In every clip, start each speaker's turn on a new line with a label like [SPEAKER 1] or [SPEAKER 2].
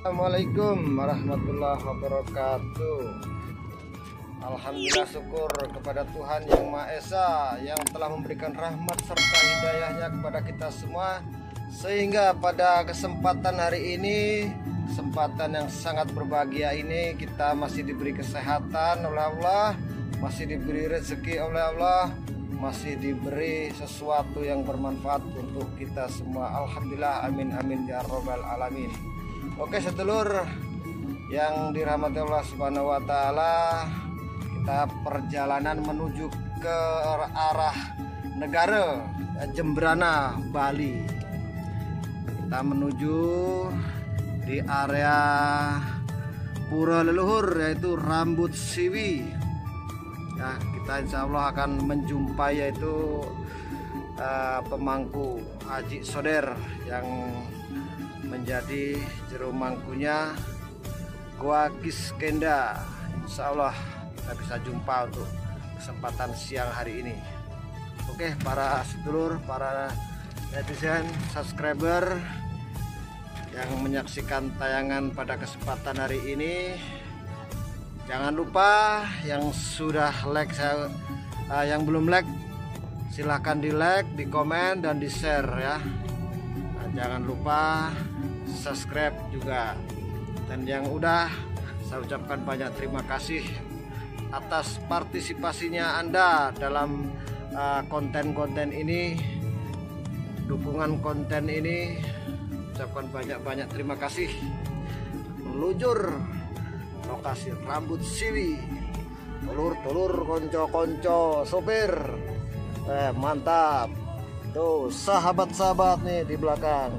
[SPEAKER 1] Assalamualaikum warahmatullahi wabarakatuh. Alhamdulillah, syukur kepada Tuhan Yang Maha Esa yang telah memberikan rahmat serta hidayahnya kepada kita semua, sehingga pada kesempatan hari ini, kesempatan yang sangat berbahagia ini, kita masih diberi kesehatan oleh Allah, masih diberi rezeki oleh Allah, masih diberi sesuatu yang bermanfaat untuk kita semua. Alhamdulillah, amin amin ya robbal alamin. Oke sedulur yang dirahmati Allah Subhanahu wa taala, kita perjalanan menuju ke arah negara Jembrana, Bali. Kita menuju di area pura leluhur yaitu Rambut Siwi. Ya, kita insya Allah akan menjumpai yaitu pemangku Haji Soder yang menjadi jero mangkunya Gua Kiskenda. Insya Allah kita bisa jumpa untuk kesempatan siang hari ini. Oke para sedulur, para netizen, subscriber yang menyaksikan tayangan pada kesempatan hari ini, jangan lupa yang sudah like, yang belum like silahkan di like, di komen, dan di share ya. Nah, jangan lupa subscribe juga. Dan yang udah, saya ucapkan banyak terima kasih atas partisipasinya Anda dalam konten-konten ini, dukungan konten ini. Ucapkan banyak-banyak terima kasih. Meluncur lokasi Rambut Siwi, telur-telur, konco-konco, sopir, mantap. Tuh sahabat-sahabat nih di belakang.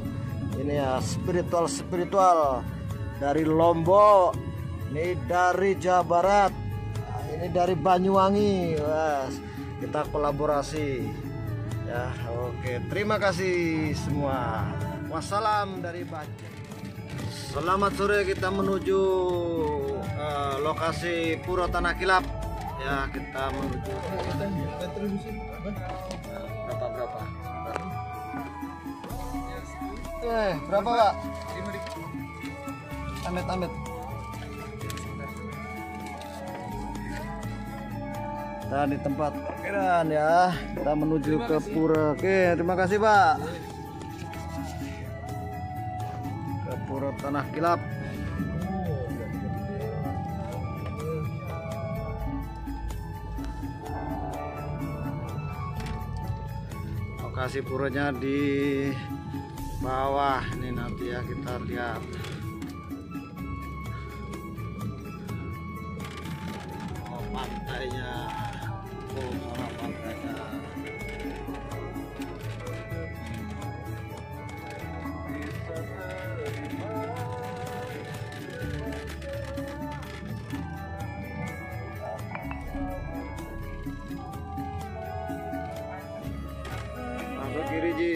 [SPEAKER 1] Ini ya spiritual dari Lombok, ini dari Jawa Barat, ini dari Banyuwangi. Wah, kita kolaborasi ya. Oke, terima kasih semua. Wassalam dari Bacem. Selamat sore, kita menuju lokasi Pura Tanah Kilap ya. Kita menuju berapa berapa Pak? Amit. Kita di tempat parkiran ya. Kita menuju ke pura. Oke, terima kasih Pak. Ke Pura Tanah Kilap. Lokasi puranya di bawah ini, nanti ya kita lihat. Oh, pantainya. Oh, mana pantainya. Masuk kiri Ji.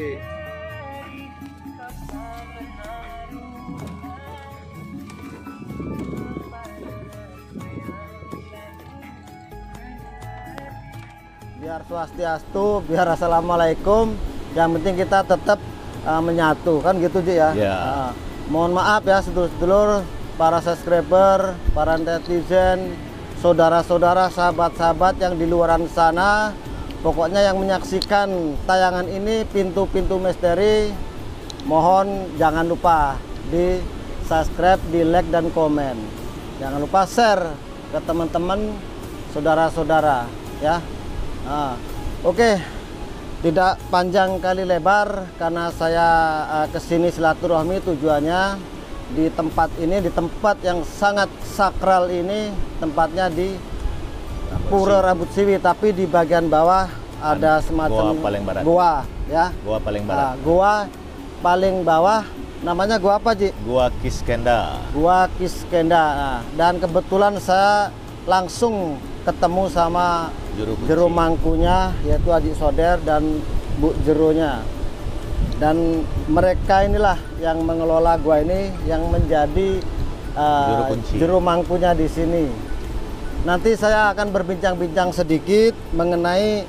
[SPEAKER 1] Biar swastiastu, biar assalamualaikum, yang penting kita tetap menyatu kan gitu Ji ya. Mohon maaf ya sedulur-sedulur, para subscriber, para netizen, saudara-saudara, sahabat-sahabat yang di luaran sana, pokoknya yang menyaksikan tayangan ini, pintu-pintu misteri, mohon jangan lupa di subscribe, di like, dan komen. Jangan lupa share ke teman-teman, saudara-saudara ya. Oke, tidak panjang kali lebar karena saya kesini silaturahmi tujuannya di tempat ini, di tempat yang sangat sakral ini. Tempatnya di Pura Rambut Siwi, tapi di bagian bawah ada semacam
[SPEAKER 2] gua paling barat.
[SPEAKER 1] Gua ya.
[SPEAKER 2] Gua paling barat.
[SPEAKER 1] Gua paling bawah namanya gua apa Ji?
[SPEAKER 2] Gua Kiskenda.
[SPEAKER 1] Gua Kiskenda. Nah, dan kebetulan saya langsung ketemu sama jero mangkunya yaitu Haji Soder dan Bu Jeronya. Dan mereka inilah yang mengelola gua ini, yang menjadi jero mangkunya di sini. Nanti saya akan berbincang-bincang sedikit mengenai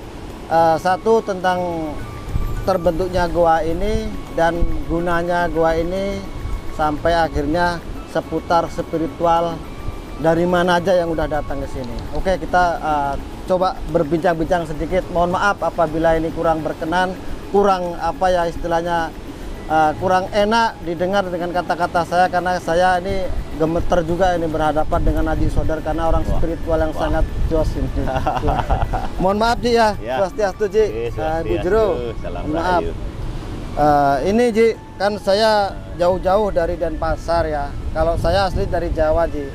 [SPEAKER 1] satu tentang terbentuknya gua ini dan gunanya gua ini sampai akhirnya seputar spiritual dari mana aja yang udah datang ke sini. Oke, kita coba berbincang-bincang sedikit. Mohon maaf apabila ini kurang berkenan, kurang apa ya istilahnya, kurang enak didengar dengan kata-kata saya, karena saya ini gemeter juga ini berhadapan dengan Haji Sodar karena orang spiritual yang sangat jos ini. Mohon maaf Ji ya. Swastiastu Ji. Ibu Jero. Maaf. Ini Ji, kan saya jauh-jauh dari Denpasar ya. Kalau saya asli dari Jawa Ji.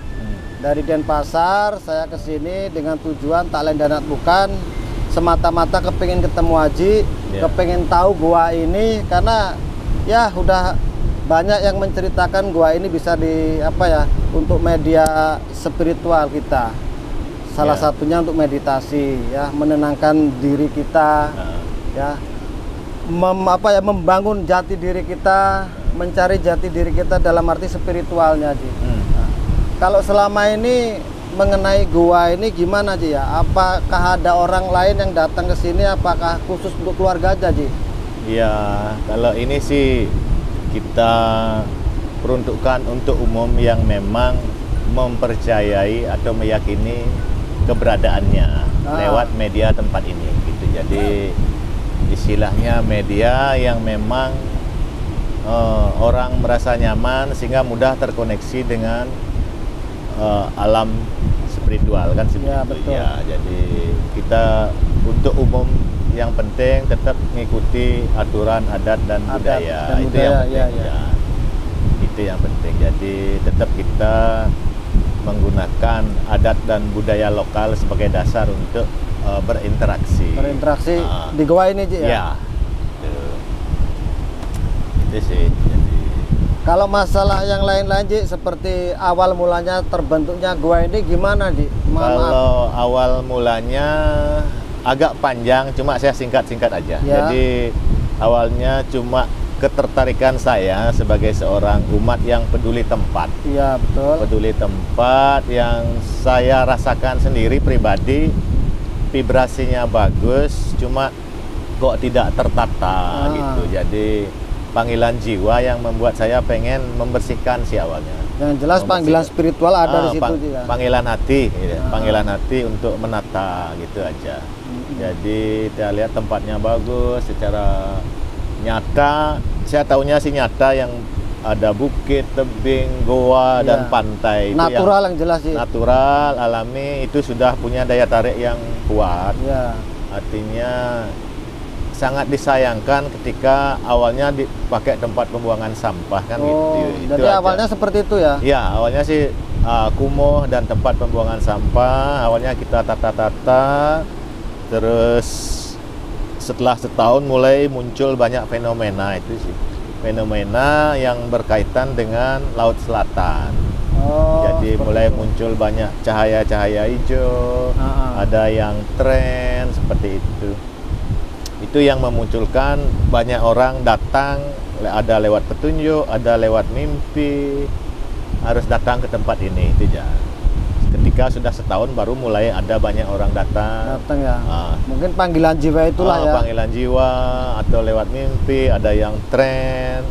[SPEAKER 1] Dari Denpasar saya ke sini dengan tujuan tak lain dan bukan semata-mata kepingin ketemu Haji, kepingin tahu gua ini, karena ya udah banyak yang menceritakan gua ini bisa di apa ya, untuk media spiritual kita. Salah satunya untuk meditasi ya, menenangkan diri kita ya. Membangun jati diri kita, mencari jati diri kita dalam arti spiritualnya Ji. Nah, kalau selama ini mengenai gua ini gimana Ji ya? Apakah ada orang lain yang datang ke sini, apakah khusus untuk keluarga aja Ji?
[SPEAKER 2] Iya, kalau ini sih kita peruntukkan untuk umum yang memang mempercayai atau meyakini keberadaannya lewat media tempat ini gitu. Jadi istilahnya media yang memang orang merasa nyaman sehingga mudah terkoneksi dengan alam spiritual kan seperti
[SPEAKER 1] ya,
[SPEAKER 2] itu.
[SPEAKER 1] betul.
[SPEAKER 2] Ya, jadi kita untuk umum yang penting tetap mengikuti aturan adat dan budaya. Itu yang penting. Ya. Itu yang penting. Jadi tetap kita menggunakan adat dan budaya lokal sebagai dasar untuk berinteraksi.
[SPEAKER 1] Berinteraksi di gua ini Ji ya.
[SPEAKER 2] Ya. Itu sih. Jadi
[SPEAKER 1] kalau masalah yang lain-lain Ji, seperti awal mulanya terbentuknya gua ini gimana Ji?
[SPEAKER 2] Kalau awal mulanya agak panjang, cuma saya singkat-singkat aja.
[SPEAKER 1] Ya.
[SPEAKER 2] Jadi awalnya cuma ketertarikan saya sebagai seorang umat yang peduli tempat.
[SPEAKER 1] Iya betul.
[SPEAKER 2] Peduli tempat yang saya rasakan sendiri pribadi, vibrasinya bagus, cuma kok tidak tertata gitu. Jadi panggilan jiwa yang membuat saya pengen membersihkan si awalnya. Yang
[SPEAKER 1] jelas panggilan spiritual ada di situ juga.
[SPEAKER 2] Panggilan hati, gitu. Panggilan hati untuk menata gitu aja. Jadi kita lihat tempatnya bagus, secara nyata saya tahunya sih nyata yang ada bukit, tebing, goa dan pantai.
[SPEAKER 1] Natural yang jelas sih.
[SPEAKER 2] Natural, alami, itu sudah punya daya tarik yang kuat.
[SPEAKER 1] Ya.
[SPEAKER 2] Artinya sangat disayangkan ketika awalnya dipakai tempat pembuangan sampah kan gitu.
[SPEAKER 1] Jadi awalnya seperti itu ya?
[SPEAKER 2] Ya, awalnya sih kumuh dan tempat pembuangan sampah. Awalnya kita tata-tata, terus setelah setahun mulai muncul banyak fenomena itu sih. Fenomena yang berkaitan dengan Laut Selatan. Jadi mulai muncul banyak cahaya-cahaya hijau, ada yang tren seperti itu. Itu yang memunculkan banyak orang datang, ada lewat petunjuk, ada lewat mimpi, harus datang ke tempat ini. Itu ya. Ketika sudah setahun baru mulai ada banyak orang datang
[SPEAKER 1] ya. Mungkin panggilan jiwa itulah ya.
[SPEAKER 2] Panggilan jiwa atau lewat mimpi, ada yang tren,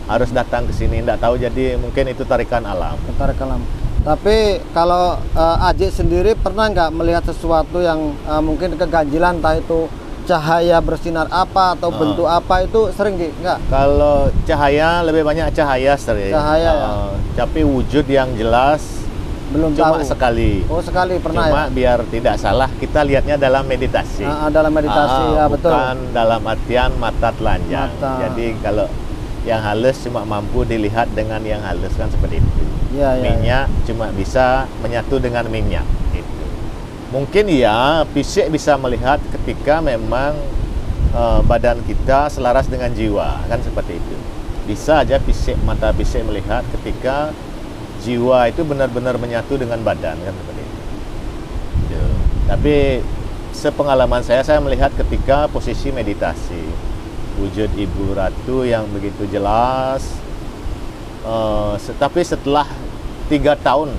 [SPEAKER 2] harus datang ke sini. Nggak tahu, jadi mungkin itu tarikan alam.
[SPEAKER 1] Tarikan alam. Tapi kalau Ajik sendiri pernah nggak melihat sesuatu yang mungkin keganjilan, entah itu cahaya bersinar apa atau bentuk apa, itu sering nggak?
[SPEAKER 2] Kalau cahaya lebih banyak cahaya sering.
[SPEAKER 1] Cahaya ya.
[SPEAKER 2] Tapi wujud yang jelas
[SPEAKER 1] belum
[SPEAKER 2] cuma
[SPEAKER 1] tahu.
[SPEAKER 2] Sekali.
[SPEAKER 1] Sekali pernah.
[SPEAKER 2] Cuma
[SPEAKER 1] ya?
[SPEAKER 2] Biar tidak salah kita lihatnya dalam meditasi.
[SPEAKER 1] Dalam meditasi ya, betul.
[SPEAKER 2] Bukan dalam artian mata telanjang. Jadi kalau yang halus cuma mampu dilihat dengan yang halus kan seperti itu. Minyak cuma bisa menyatu dengan minyak. Mungkin ya fisik bisa melihat ketika memang badan kita selaras dengan jiwa, kan seperti itu. Bisa aja mata fisik melihat ketika jiwa itu benar-benar menyatu dengan badan, kan seperti itu. Tapi sepengalaman saya melihat ketika posisi meditasi, wujud Ibu Ratu yang begitu jelas. Tapi setelah 3 tahun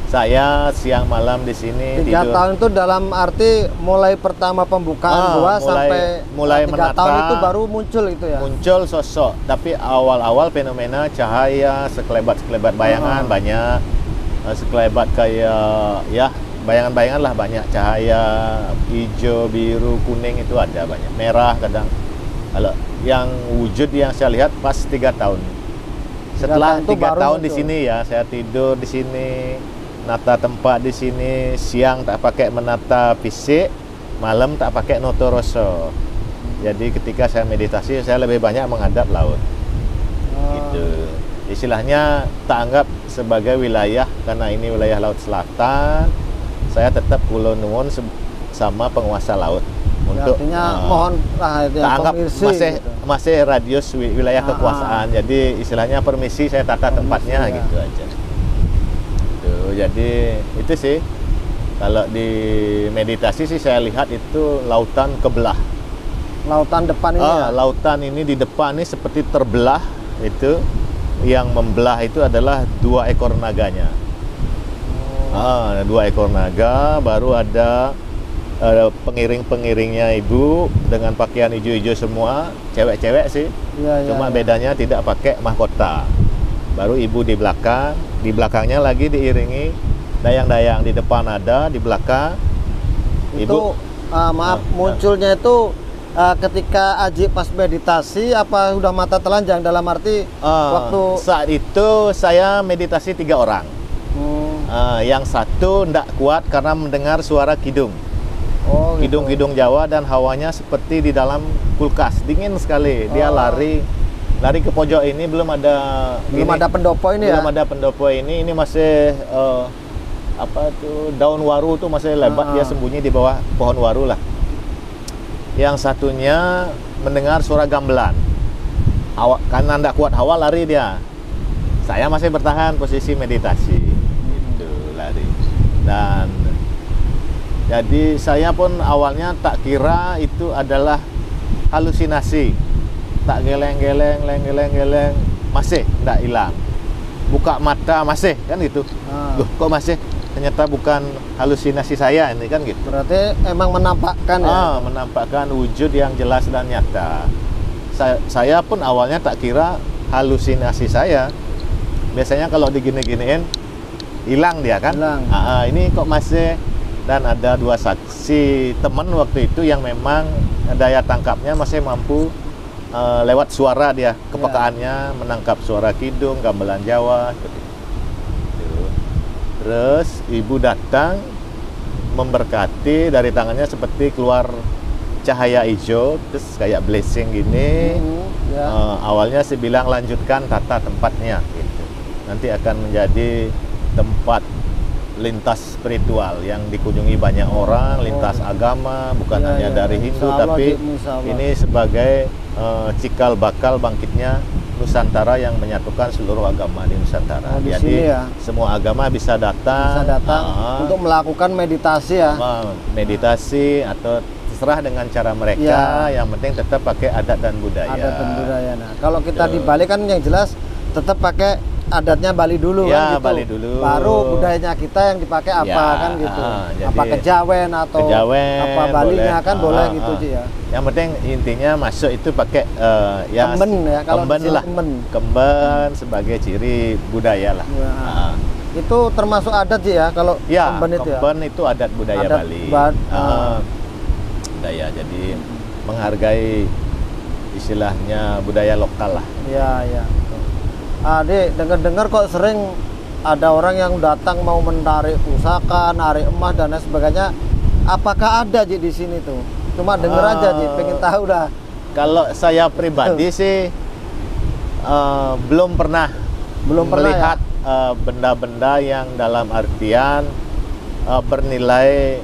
[SPEAKER 2] Saya siang malam di sini
[SPEAKER 1] 3
[SPEAKER 2] tidur.
[SPEAKER 1] tahun itu dalam arti mulai pertama pembukaan gua
[SPEAKER 2] mulai
[SPEAKER 1] 3
[SPEAKER 2] menata,
[SPEAKER 1] tahun itu baru muncul itu ya.
[SPEAKER 2] muncul sosok, tapi awal-awal fenomena cahaya, sekelebat-sekelebat bayangan banyak, sekelebat kayak ya bayangan-bayangan lah banyak, cahaya hijau, biru, kuning itu ada banyak, merah kadang. Kalau yang wujud yang saya lihat pas 3 tahun. Setelah 3 tahun di sini ya, saya tidur di sini, nata tempat di sini, siang tak pakai menata fisik, malam tak pakai noto rasa. Jadi ketika saya meditasi, saya lebih banyak menghadap laut. Gitu. Istilahnya tak anggap sebagai wilayah, karena ini wilayah laut selatan. Saya tetap kula nuwun sama penguasa laut. Untuk
[SPEAKER 1] artinya mohon lah itu
[SPEAKER 2] tak anggap masih radius wilayah kekuasaan. Jadi istilahnya permisi, saya tata tempatnya gitu aja. Jadi itu sih, kalau di meditasi sih saya lihat itu lautan kebelah.
[SPEAKER 1] Lautan depan ini ya?
[SPEAKER 2] Lautan ini di depan ini seperti terbelah. Itu yang membelah itu adalah 2 ekor naganya. 2 ekor naga, baru ada pengiring-pengiringnya ibu dengan pakaian hijau-hijau semua, cewek-cewek sih. Cuma bedanya tidak pakai mahkota. Baru ibu di belakang, di belakangnya lagi diiringi dayang-dayang, di depan ada, di belakang.
[SPEAKER 1] Itu munculnya itu ketika Aji pas meditasi apa udah mata telanjang, dalam arti waktu
[SPEAKER 2] saat itu saya meditasi 3 orang. Yang satu ndak kuat karena mendengar suara kidung. Kidung-kidung Jawa, dan hawanya seperti di dalam kulkas, dingin sekali. Dia lari ke pojok ini, belum ada
[SPEAKER 1] pendopo ini
[SPEAKER 2] belum ada pendopo ini masih apa tuh, daun waru tuh masih lebat, dia sembunyi di bawah pohon waru lah. Yang satunya mendengar suara gamelan, karena ndak kuat hawa lari dia. Saya masih bertahan posisi meditasi, itu lari. Dan jadi saya pun awalnya tak kira itu adalah halusinasi. Tak geleng-geleng, masih tidak hilang. Buka mata masih, kan gitu. Loh, kok masih? Ternyata bukan halusinasi saya ini, kan gitu.
[SPEAKER 1] Berarti emang menampakkan ya?
[SPEAKER 2] Menampakkan wujud yang jelas dan nyata. Saya pun awalnya tak kira halusinasi saya. Biasanya kalau digini-giniin hilang dia kan. Ini kok masih. Dan ada 2 saksi teman waktu itu yang memang daya tangkapnya masih mampu lewat suara dia, kepekaannya menangkap suara kidung, gamelan Jawa gitu. Terus ibu datang memberkati, dari tangannya seperti keluar cahaya hijau, terus kayak blessing gini. Awalnya sih bilang lanjutkan tata tempatnya gitu. Nanti akan menjadi tempat lintas spiritual yang dikunjungi banyak orang, lintas agama, bukan hanya dari Hindu, tapi ini sebagai cikal bakal bangkitnya Nusantara yang menyatukan seluruh agama di Nusantara. Jadi semua agama bisa datang
[SPEAKER 1] untuk melakukan meditasi ya.
[SPEAKER 2] Meditasi atau terserah dengan cara mereka, yang penting tetap pakai adat dan budaya.
[SPEAKER 1] Nah, kalau kita di Bali kan yang jelas tetap pakai adatnya Bali dulu kan gitu.
[SPEAKER 2] Bali dulu.
[SPEAKER 1] Baru budayanya kita yang dipakai apa kan gitu. Apa kejawen atau apa Balinya kan boleh gitu Ji ya.
[SPEAKER 2] Yang penting intinya masuk itu pakai
[SPEAKER 1] kemben ya, kalau
[SPEAKER 2] kemben lah. Kemben sebagai ciri budaya lah.
[SPEAKER 1] Itu termasuk adat Ji ya kalau kemben itu ya.
[SPEAKER 2] Kemben itu adat budaya Bali. Budaya, jadi menghargai istilahnya budaya lokal lah.
[SPEAKER 1] Iya. Adik, dengar-dengar kok sering ada orang yang datang mau menarik pusaka, narik emas dan lain sebagainya. Apakah ada Ji di sini tuh? Cuma denger aja Ji, pengen tahu dah.
[SPEAKER 2] Kalau saya pribadi sih belum pernah melihat benda-benda yang dalam artian bernilai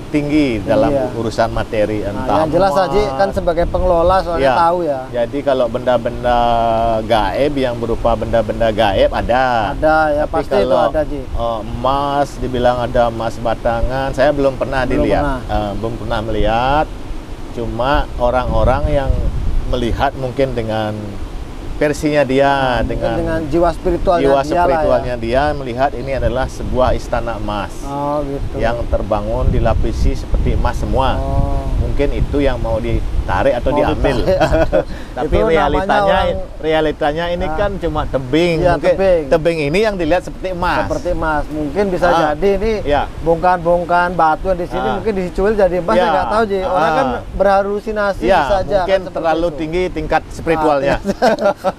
[SPEAKER 2] tinggi dalam urusan materi, entah
[SPEAKER 1] yang jelas Haji kan sebagai pengelola soalnya tahu ya.
[SPEAKER 2] Jadi kalau benda-benda gaib yang berupa benda-benda gaib ada
[SPEAKER 1] ya. Tapi pasti
[SPEAKER 2] kalau
[SPEAKER 1] itu ada Ji.
[SPEAKER 2] Emas, dibilang ada emas batangan, saya belum pernah belum pernah melihat. Cuma orang-orang yang melihat mungkin dengan versinya dia,
[SPEAKER 1] dengan jiwa spiritualnya
[SPEAKER 2] jiwa
[SPEAKER 1] dia lah
[SPEAKER 2] spiritualnya dia melihat ini adalah sebuah istana emas
[SPEAKER 1] Oh gitu.
[SPEAKER 2] yang terbangun dilapisi seperti emas semua.
[SPEAKER 1] Oh.
[SPEAKER 2] Mungkin itu yang mau ditarik atau
[SPEAKER 1] Mau
[SPEAKER 2] diambil.
[SPEAKER 1] ditarik.
[SPEAKER 2] Tapi
[SPEAKER 1] Itu
[SPEAKER 2] realitanya ini kan cuma tebing.
[SPEAKER 1] Iya,
[SPEAKER 2] Mungkin
[SPEAKER 1] tebing.
[SPEAKER 2] tebing ini yang dilihat seperti emas.
[SPEAKER 1] Seperti emas. Mungkin bisa jadi ini
[SPEAKER 2] ya.
[SPEAKER 1] bongkahan-bongkahan batu yang di sini mungkin dicuil jadi emas, saya nggak tahu Ji. Orang kan berhalusinasi
[SPEAKER 2] ya,
[SPEAKER 1] bisa aja.
[SPEAKER 2] mungkin
[SPEAKER 1] Kan
[SPEAKER 2] terlalu
[SPEAKER 1] itu.
[SPEAKER 2] tinggi tingkat spiritualnya.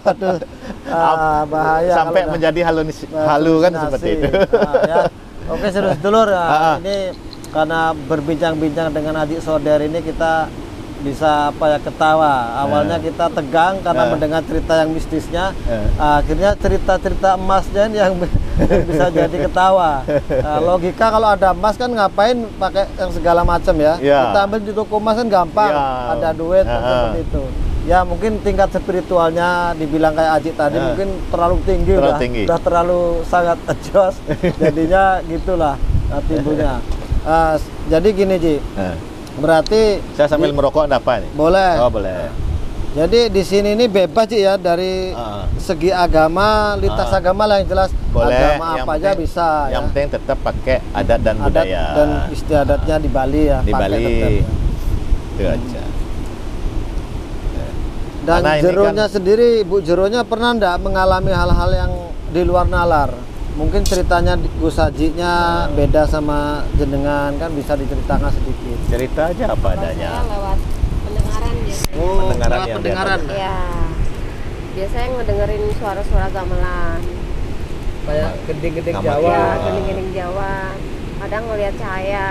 [SPEAKER 1] Aduh, bahaya
[SPEAKER 2] Sampai
[SPEAKER 1] kalau
[SPEAKER 2] menjadi halu kan seperti itu.
[SPEAKER 1] Ya. Oke, sedulur ini karena berbincang-bincang dengan adik saudara ini kita bisa ketawa. Awalnya kita tegang karena mendengar cerita yang mistisnya. Akhirnya cerita-cerita emasnya ini yang bisa jadi ketawa. Logika kalau ada emas kan ngapain pakai yang segala macam ya? Kita ambil di toko emas kan gampang, ada duit seperti itu. Ya mungkin tingkat spiritualnya dibilang kayak Aji tadi mungkin terlalu tinggi, udah terlalu sangat jos. Jadinya gitulah timbulnya. Jadi gini Ji. Berarti
[SPEAKER 2] saya sambil merokok ada apa nih?
[SPEAKER 1] Boleh.
[SPEAKER 2] Oh, boleh.
[SPEAKER 1] Jadi di sini ini bebas Ci ya dari segi agama, lintas agama lah yang jelas.
[SPEAKER 2] Boleh.
[SPEAKER 1] Agama apa aja bisa.
[SPEAKER 2] Yang penting tetap pakai adat dan budaya.
[SPEAKER 1] Dan istiadatnya di Bali ya.
[SPEAKER 2] Di Bali. Itu aja.
[SPEAKER 1] Dan jeronya sendiri, Bu Jeronya pernah enggak mengalami hal-hal yang di luar nalar? Mungkin ceritanya Gus Hajinya beda sama jenengan, kan bisa diceritakan sedikit.
[SPEAKER 2] Cerita aja apa adanya.
[SPEAKER 3] Saya lewat pendengaran biasanya.
[SPEAKER 1] Oh,
[SPEAKER 2] pendengaran
[SPEAKER 1] lewat
[SPEAKER 2] yang
[SPEAKER 1] pendengaran.
[SPEAKER 3] Ya, biasanya ngedengerin suara-suara gamelan.
[SPEAKER 1] Kayak gending-gending
[SPEAKER 2] Gamelan.
[SPEAKER 1] Jawa.
[SPEAKER 3] Ya, gending-gending Jawa. Kadang ngelihat cahaya,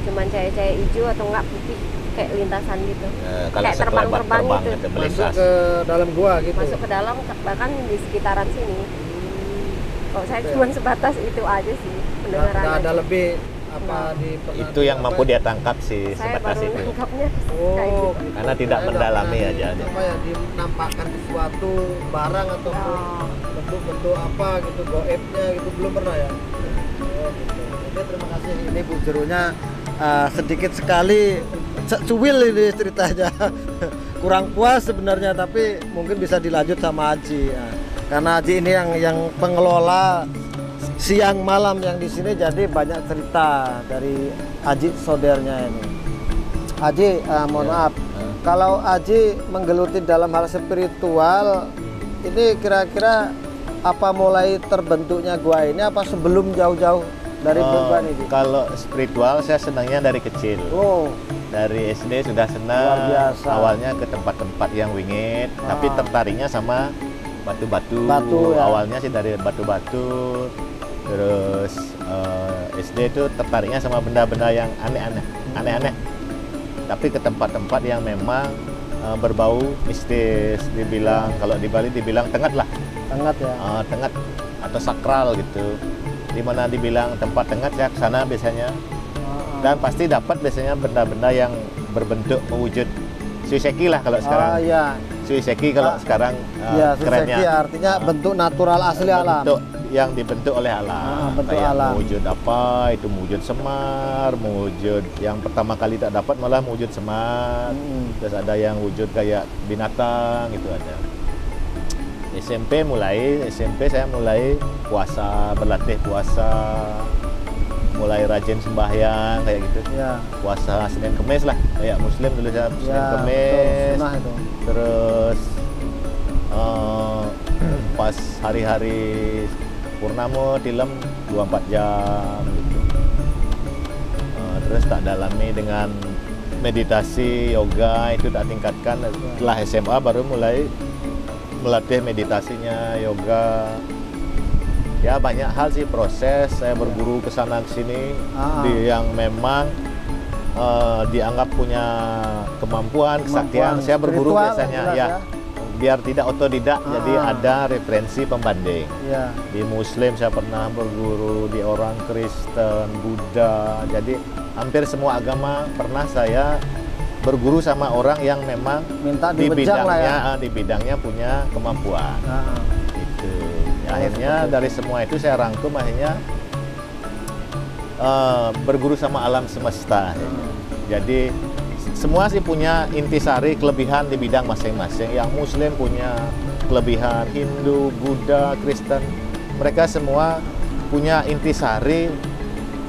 [SPEAKER 3] cuman cahaya-cahaya hijau atau enggak putih kayak lintasan gitu.
[SPEAKER 2] Kalau
[SPEAKER 3] Kayak terbang-terbang gitu.
[SPEAKER 2] itu
[SPEAKER 1] Masuk
[SPEAKER 2] melintas.
[SPEAKER 1] ke dalam gua gitu.
[SPEAKER 3] Masuk ke dalam, bahkan di sekitaran sini. Kalau saya cuma sebatas itu aja sih pendengaran.
[SPEAKER 1] Nggak ada
[SPEAKER 3] aja.
[SPEAKER 1] lebih apa di
[SPEAKER 2] Itu yang mampu dia tangkap sih
[SPEAKER 3] Saya
[SPEAKER 2] sebatas
[SPEAKER 3] baru
[SPEAKER 2] itu.
[SPEAKER 3] nangkapnya
[SPEAKER 1] Oh,
[SPEAKER 3] kayak gitu.
[SPEAKER 1] gitu.
[SPEAKER 2] Karena tidak
[SPEAKER 1] Saya
[SPEAKER 2] mendalami
[SPEAKER 1] nggak
[SPEAKER 2] aja.
[SPEAKER 1] pernah apa ya dinampakkan sesuatu barang ataupun
[SPEAKER 3] Oh.
[SPEAKER 1] bentuk-bentuk apa gitu goibnya gitu belum pernah ya. Oh, gitu. Oke, terima kasih ini Bu Jeronya sedikit sekali cuwil ini ceritanya. Kurang puas sebenarnya tapi mungkin bisa dilanjut sama Aji ya. Karena Aji ini yang pengelola siang malam yang di sini, jadi banyak cerita dari Aji saudaranya ini. Aji, mohon maaf, kalau Aji menggeluti dalam hal spiritual, ini kira-kira apa mulai terbentuknya gua ini apa sebelum jauh-jauh dari gua ini? Ji?
[SPEAKER 2] Kalau spiritual saya senangnya dari kecil.
[SPEAKER 1] Oh,
[SPEAKER 2] Dari SD sudah senang.
[SPEAKER 1] Luar biasa.
[SPEAKER 2] Awalnya ke tempat-tempat yang wingit, tapi tertariknya sama batu-batu.
[SPEAKER 1] Batu, ya.
[SPEAKER 2] Awalnya sih dari batu-batu. Terus SD itu tertariknya sama benda-benda yang aneh-aneh. Tapi ke tempat-tempat yang memang berbau mistis, dibilang kalau di Bali dibilang tengat lah.
[SPEAKER 1] sangat ya.
[SPEAKER 2] Tengat atau sakral gitu. Dimana dibilang tempat tengat saya ke sana biasanya. Dan pasti dapat biasanya benda-benda yang berbentuk mewujud suiseki lah kalau sekarang.
[SPEAKER 1] Iya.
[SPEAKER 2] Suiseki kalau sekarang
[SPEAKER 1] Iya,
[SPEAKER 2] kerennya.
[SPEAKER 1] suiseki artinya bentuk natural asli alam.
[SPEAKER 2] Bentuk yang dibentuk oleh alam.
[SPEAKER 1] Bentuk
[SPEAKER 2] Kayak
[SPEAKER 1] alam.
[SPEAKER 2] mewujud apa? Itu mewujud semar, mewujud yang pertama kali tak dapat malah mewujud semar. Terus ada yang wujud kayak binatang gitu ada. SMP saya mulai puasa, berlatih puasa, mulai rajin sembahyang kayak gitu.
[SPEAKER 1] Ya.
[SPEAKER 2] Puasa Senin Kemis lah, kayak Muslim dulu saya Senin
[SPEAKER 1] Ya,
[SPEAKER 2] Kemis.
[SPEAKER 1] sunnah itu.
[SPEAKER 2] Terus pas hari-hari purnama tilem 24 jam gitu. Terus tak dalami dengan meditasi, yoga itu tak tingkatkan. Setelah SMA baru mulai melatih meditasinya, yoga. Ya banyak hal sih proses saya berguru ke sana ke sini di yang memang dianggap punya kemampuan, kesaktian. Saya berguru
[SPEAKER 1] spiritual
[SPEAKER 2] biasanya
[SPEAKER 1] jelas
[SPEAKER 2] ya. Biar tidak otodidak, jadi ada referensi pembanding.
[SPEAKER 1] Ya.
[SPEAKER 2] Di Muslim saya pernah berguru, di orang Kristen, Buddha. Jadi hampir semua agama pernah saya berguru sama orang yang memang
[SPEAKER 1] Minta
[SPEAKER 2] di
[SPEAKER 1] dibejang lah
[SPEAKER 2] bidangnya
[SPEAKER 1] ya.
[SPEAKER 2] di bidangnya punya kemampuan. Itu. Akhirnya dari semua itu saya rangkum akhirnya berguru sama alam semesta. Jadi semua sih punya intisari kelebihan di bidang masing-masing. Yang Muslim punya kelebihan. Hindu, Buddha, Kristen, mereka semua punya intisari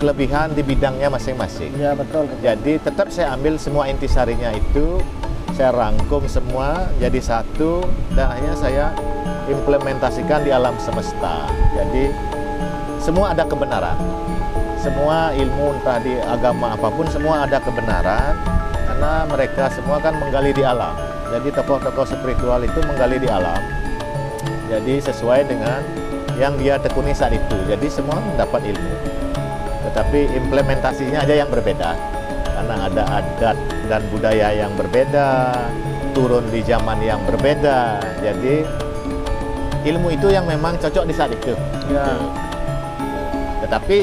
[SPEAKER 2] kelebihan di bidangnya masing-masing.
[SPEAKER 1] Ya betul.
[SPEAKER 2] Jadi tetap saya ambil semua intisarinya itu, saya rangkum semua jadi satu, dan akhirnya saya implementasikan di alam semesta. Jadi semua ada kebenaran. Semua ilmu entah di agama apapun semua ada kebenaran, karena mereka semua kan menggali di alam. Jadi tokoh-tokoh spiritual itu menggali di alam. Jadi sesuai dengan yang dia tekuni saat itu. Jadi semua mendapat ilmu. Tetapi implementasinya aja yang berbeda. Karena ada adat dan budaya yang berbeda, turun di zaman yang berbeda. Jadi ilmu itu yang memang cocok di saat itu.
[SPEAKER 1] Ya.
[SPEAKER 2] Tetapi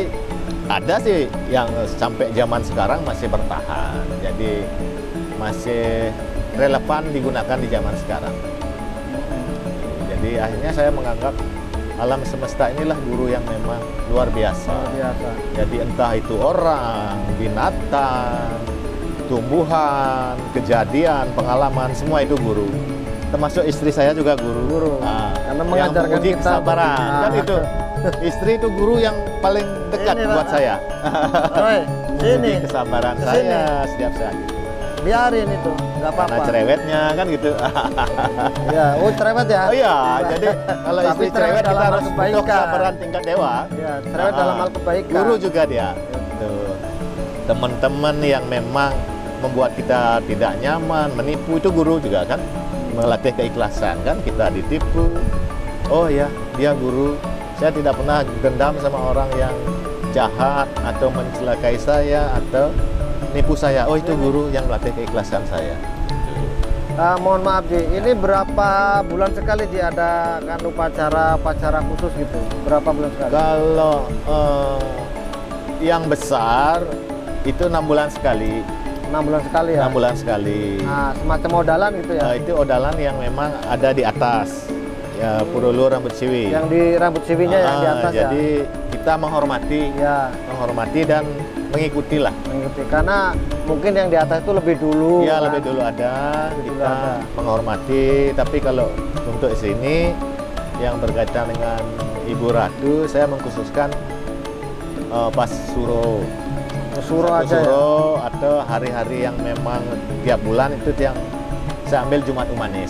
[SPEAKER 2] ada sih yang sampai zaman sekarang masih bertahan. Jadi masih relevan digunakan di zaman sekarang. Jadi akhirnya saya menganggap alam semesta inilah guru yang memang luar biasa. Jadi entah itu orang, binatang, tumbuhan, kejadian, pengalaman, semua itu guru. Termasuk istri saya juga guru.
[SPEAKER 1] Karena mengajarkan
[SPEAKER 2] yang menguji
[SPEAKER 1] kita
[SPEAKER 2] kesabaran. Kan itu. Istri itu guru yang paling dekat
[SPEAKER 1] ini,
[SPEAKER 2] buat
[SPEAKER 1] Pak.
[SPEAKER 2] saya.
[SPEAKER 1] Sini.
[SPEAKER 2] Menguji kesabaran
[SPEAKER 1] Kesini.
[SPEAKER 2] saya setiap saat itu.
[SPEAKER 1] Biarin itu, nggak
[SPEAKER 2] Karena
[SPEAKER 1] apa-apa.
[SPEAKER 2] cerewetnya kan gitu.
[SPEAKER 1] Ya, cerewet ya.
[SPEAKER 2] Oh iya, jadi kalau
[SPEAKER 1] Tapi
[SPEAKER 2] istri
[SPEAKER 1] cerewet
[SPEAKER 2] cerewet kita
[SPEAKER 1] dalam hal
[SPEAKER 2] harus butuh
[SPEAKER 1] kebaikan.
[SPEAKER 2] kesabaran tingkat dewa.
[SPEAKER 1] Ya, cerewet dalam hal kebaikan.
[SPEAKER 2] Guru juga dia. Tuh. Teman-teman yang memang membuat kita tidak nyaman, menipu itu guru juga kan. Melatih keikhlasan kan, kita ditipu. Oh ya, dia guru. Saya tidak pernah dendam sama orang yang jahat atau mencelakai saya atau nipu saya. Oh, itu guru yang melatih keikhlasan saya.
[SPEAKER 1] Mohon maaf Ji, ini berapa bulan sekali diadakan upacara khusus gitu? Berapa bulan sekali?
[SPEAKER 2] Kalau yang besar itu 6 bulan sekali.
[SPEAKER 1] 6 bulan sekali ya?
[SPEAKER 2] 6 bulan sekali.
[SPEAKER 1] Nah, semacam odalan gitu ya?
[SPEAKER 2] Itu odalan yang memang ada di atas. Ya, Purulu Rambut Siwi.
[SPEAKER 1] Yang di rambut siwinya yang di atas
[SPEAKER 2] jadi kita menghormati,
[SPEAKER 1] ya?
[SPEAKER 2] menghormati dan mengikuti lah.
[SPEAKER 1] Mengikuti. Karena mungkin yang di atas itu lebih dulu.
[SPEAKER 2] Iya,
[SPEAKER 1] kan?
[SPEAKER 2] lebih dulu ada,
[SPEAKER 1] Lebih dulu
[SPEAKER 2] kita
[SPEAKER 1] ada.
[SPEAKER 2] menghormati. Tapi kalau untuk sini yang berkaitan dengan Ibu Ratu, saya mengkhususkan pas suro.
[SPEAKER 1] Suro
[SPEAKER 2] Satu
[SPEAKER 1] aja ya?
[SPEAKER 2] suro atau hari-hari yang memang tiap bulan itu yang saya ambil Jumat Umanis.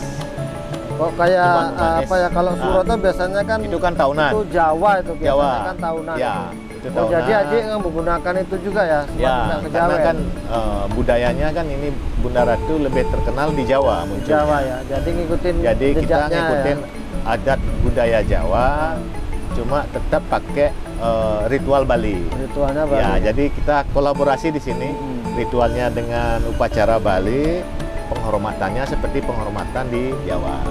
[SPEAKER 1] Kok kayak
[SPEAKER 2] Jumat Umanis.
[SPEAKER 1] apa ya, kalau suro tuh biasanya kan
[SPEAKER 2] Itu kan tahunan.
[SPEAKER 1] itu Jawa itu biasanya
[SPEAKER 2] Jawa.
[SPEAKER 1] kan tahunan.
[SPEAKER 2] Ya,
[SPEAKER 1] itu.
[SPEAKER 2] itu
[SPEAKER 1] Oh,
[SPEAKER 2] tahunan.
[SPEAKER 1] jadi Aji menggunakan itu juga ya?
[SPEAKER 2] Ya,
[SPEAKER 1] semacam
[SPEAKER 2] karena
[SPEAKER 1] kejawen?
[SPEAKER 2] kan budayanya kan ini Bunda Ratu lebih terkenal di Jawa munculnya.
[SPEAKER 1] Jawa ya, jadi ngikutin
[SPEAKER 2] Jadi kita
[SPEAKER 1] jejaknya
[SPEAKER 2] ngikutin
[SPEAKER 1] ya?
[SPEAKER 2] adat budaya Jawa, cuma tetap pakai ritual Bali.
[SPEAKER 1] Ritualnya Bali.
[SPEAKER 2] Ya, jadi kita kolaborasi di sini. Ritualnya dengan upacara Bali, penghormatannya seperti penghormatan di Jawa.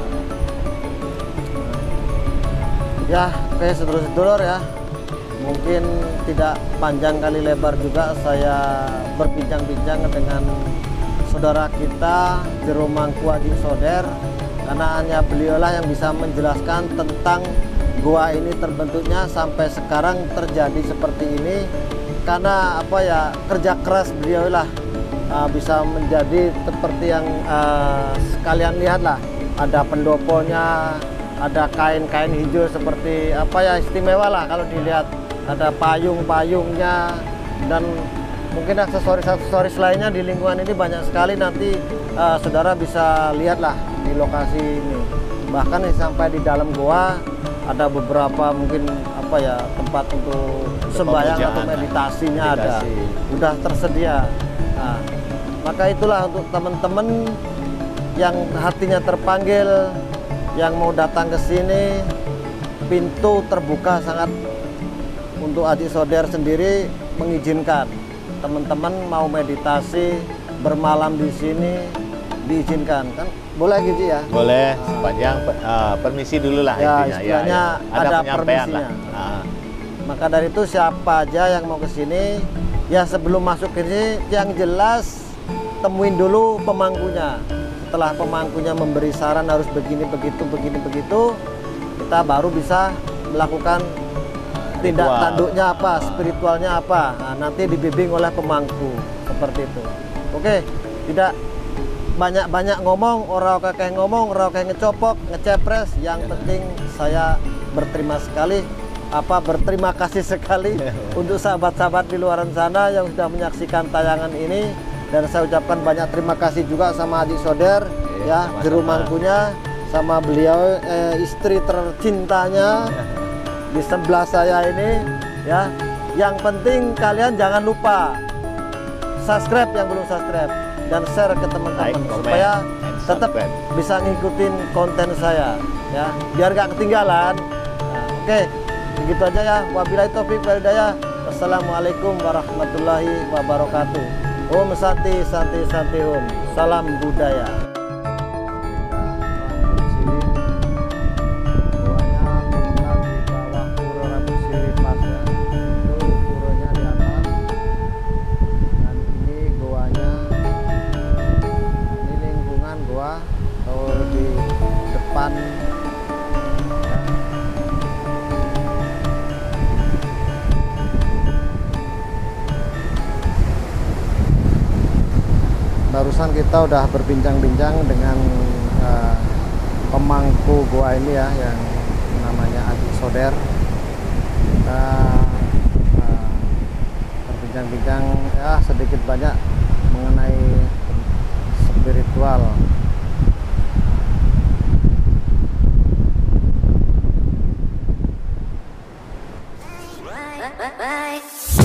[SPEAKER 1] Ya, oke sedulur-sedulur ya. Mungkin tidak panjang kali lebar juga saya berbincang-bincang dengan saudara kita Jero Mangku Aji Soder, karena hanya beliaulah yang bisa menjelaskan tentang gua ini terbentuknya sampai sekarang terjadi seperti ini. Karena apa ya, kerja keras beliau lah bisa menjadi seperti yang sekalian lihat lah, ada pendoponya, ada kain-kain hijau seperti apa ya, istimewa lah kalau dilihat, ada payung-payungnya, dan mungkin aksesoris-aksesoris lainnya di lingkungan ini banyak sekali. Nanti saudara bisa lihatlah di lokasi ini, bahkan sampai di dalam goa ada beberapa mungkin apa ya, tempat untuk sembahyang atau meditasinya ada, udah tersedia. Nah, maka itulah untuk teman-teman yang hatinya terpanggil, yang mau datang ke sini, pintu terbuka sangat untuk Aji Soder sendiri, mengizinkan teman-teman mau meditasi bermalam di sini diizinkan kan, boleh gitu ya?
[SPEAKER 2] Boleh, sepanjang permisi dulu lah
[SPEAKER 1] Ya,
[SPEAKER 2] intinya.
[SPEAKER 1] istilahnya ada
[SPEAKER 2] penyampaian
[SPEAKER 1] permisinya.
[SPEAKER 2] lah.
[SPEAKER 1] Maka dari itu siapa aja yang mau ke sini, ya sebelum masuk ke sini yang jelas temuin dulu pemangkunya. Setelah pemangkunya memberi saran harus begini begitu, kita baru bisa melakukan tindak
[SPEAKER 2] Ritual.
[SPEAKER 1] tanduknya apa, spiritualnya apa. Nah, nanti dibimbing oleh pemangku seperti itu. Oke, tidak banyak-banyak ngomong, orang kakek ngomong, orang kakek ngecopok, ngecepres. Yang penting saya berterima kasih sekali untuk sahabat-sahabat di luar sana yang sudah menyaksikan tayangan ini. Dan saya ucapkan banyak terima kasih juga sama Haji Soder, ya, juru mangkunya, sama beliau istri tercintanya di sebelah saya ini, ya. Yang penting kalian jangan lupa subscribe yang belum subscribe dan share ke teman-teman supaya tetap bisa ngikutin konten saya, ya, biar gak ketinggalan. Nah, oke, begitu aja ya. Wabillahi taufiq wal hidayah. Wassalamualaikum warahmatullahi wabarakatuh. Om Santi Santi Santi Om. Salam budaya. Barusan kita udah berbincang-bincang dengan pemangku gua ini ya, yang namanya Haji Soder. Kita berbincang-bincang ya sedikit banyak mengenai spiritual.
[SPEAKER 4] Bye.